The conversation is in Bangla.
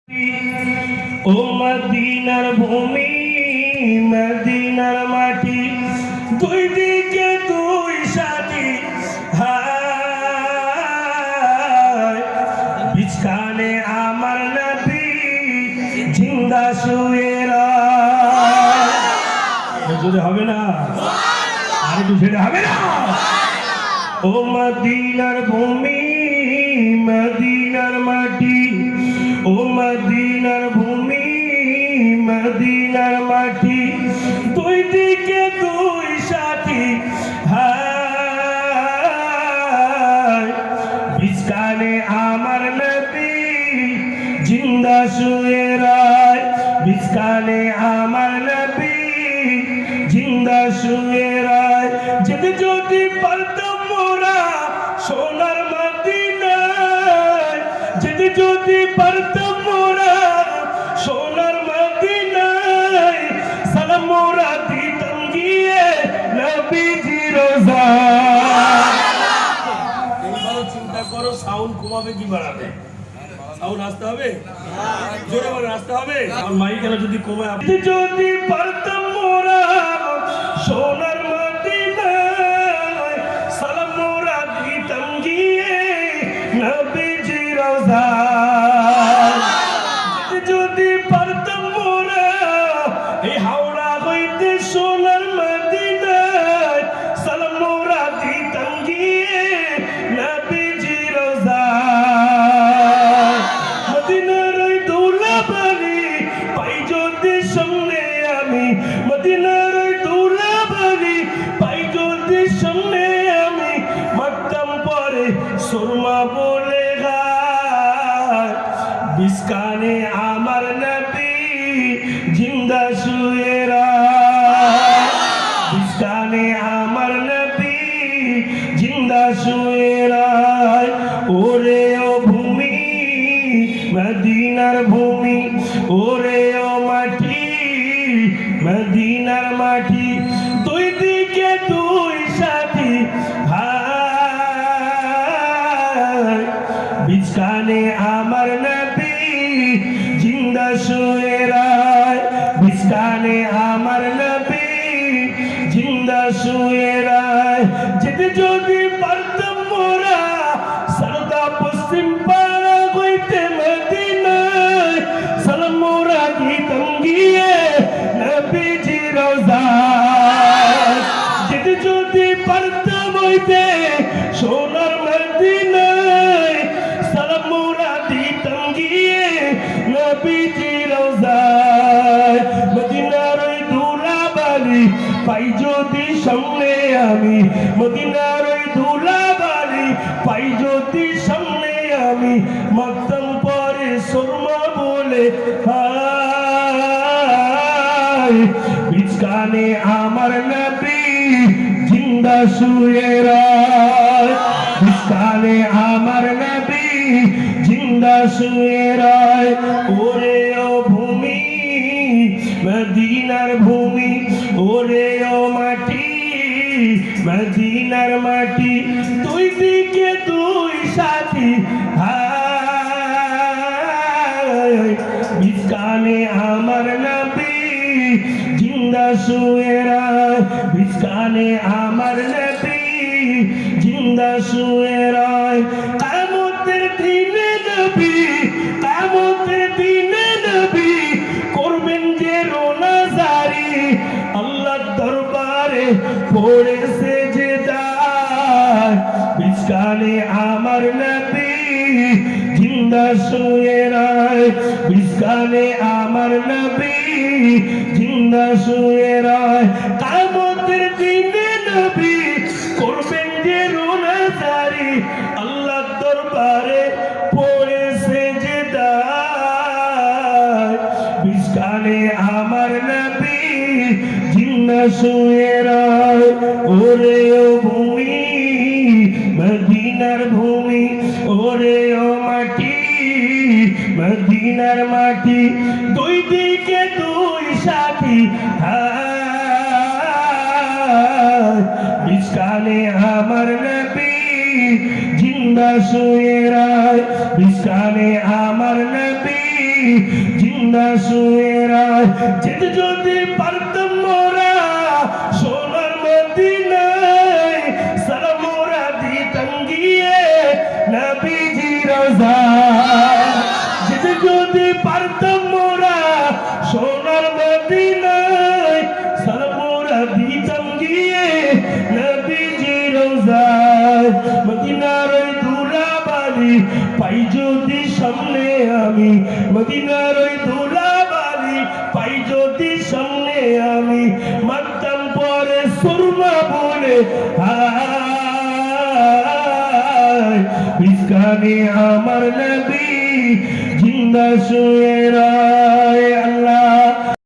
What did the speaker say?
ও মদিনার ভূমি মদিনার মাটি দুই দিকে দুই সাথী হায় বিছখানে আমার নবী জিন্দা শুয়ে যদি হবে না আর একটু সেটা হবে না। ও মদিনার ভূমি মদিনার মাটি ও মদিনার ভূমি মদিনার মাটি দুই দিকে দুই সাথী হায় বিছখানে আমার নবী জিন্দা শুয়ে রায় বিছখানে আমার নবী জিন্দা শুয়ে রায় যদি যদি পারতাম মোরা সোনার মদিনায় যদি যদি পারতাম মোরা সোনার মদিনায় সালাম মোরা দিতাম গিয়ে নবীজি রোজায়। এইবারও চিন্তা করো সাউন্ড কমাবে কি বাড়াবে? সাউন্ড আসতে হবে, জোরে বলে আসতে হবে। আর মাইকেল যদি কমায় যদি পারতাম মোরা সোনার মদিনায় সালাম মোরা দিতাম গিয়ে নবীজি রোজায়। যদি পারতাম মোরা এই হাওড়া হইতে সোনার মদিনায় সালাম মোরা দিতাম গিয়ে নবীজি রোজায়। মদিনার ওই দৌলাবাড়ি পাই যদি সামনে আমি মদিনার ওই দৌলাবাড়ি পাই যদি সামনে আমি মারতাম পরে সুরমা বলে গায় বিছখানে আমার নবী জিন্দা শুয়ে রায় বিছখানে আমার নবী জিন্দা শুয়ে রায়। ওরে ও ভূমি মদিনার ভূমি ওরে ও মাটি মদিনার মাটি দুই দিকে দুই সাথী হায় বিছখানে আমার নবী জিন্দা শুয়ে রায় বিছখানে আমার নবী জিন্দা শুয়ে রায়। যদি যদি পারতাম মোরা সারদা পশ্চিম পাড়া হইতে মদিনায় সালাম মোরা দিতাম গিয়ে নবীজি রোজায়। যদি যদি পারতাম হইতে সোনার মদিনায় সালাম মোরা দিতাম গিয়ে নবীজি রোজায়। মদিনার ওই ধুলাবাড়ি পাই যদি সামনে আমি মদিনার ওই ধুলাবাড়ি পাই যদি সামনে আমি মারতাম পরে সুরমা বলে হায় বিছখানে আমার নবী জিন্দা শুয়ে রায় বিছখানে আমার নবী জিন্দা শুয়ে রায়। ওরে ও ভূমি মদিনার ভূমি ওরে ও মাটি মদিনার মাটি দুই দিকে দুই সাথী হায় বিছখানে আমার নবী জিন্দা শুয়ে রায় বিছখানে আমার নবী জিন্দা শুয়ে রায়। কিয়ামতের দিনে নবী কিয়ামতের দিনে নবী করবেন যে রোনাজারি আল্লাহর দরবারে পড়ে সেজদায় বিছখানে আমার নবী জিন্দা শুয়ে রায় বিছখানে আমার নবী জিন্দা শুয়ে রায়। কিয়ামতের দিনে নবী করবেন যে রোনাজারি আল্লাহর দরবারে পড়ে সেজদায় বিছখানে আমার নবী জিন্দা শুয়ে রায়। ওরে ও ভূমি মদিনার ভূমি ওরে ও মাটি মদিনার মাটি দুই দিকে দুই সাথী হায় বিছখানে আমার নবী জিন্দা শুয়ে রায় বিছখানে আমার নবী জিন্দা শুয়ে রায় যেতে যদি পারতাম মোরা সোনার মদিনায় সালাম মোরা দিতাম গিয়ে নবীজি রওজায় যেতে যদি পারতাম মোরা সোনার মদিনায় সালাম মোরা দিতাম গিয়ে নবীজি রওজায় মদিনার ওই ধুলাবালি পাই যদি সামনে আমি মদিনার ওই ধুলাবালি পাই যদি সামনে আমি মারতাম পরে সুরমা বলে হায় ইসকানে আমার নবী জিন্দা শুয়ে রায়।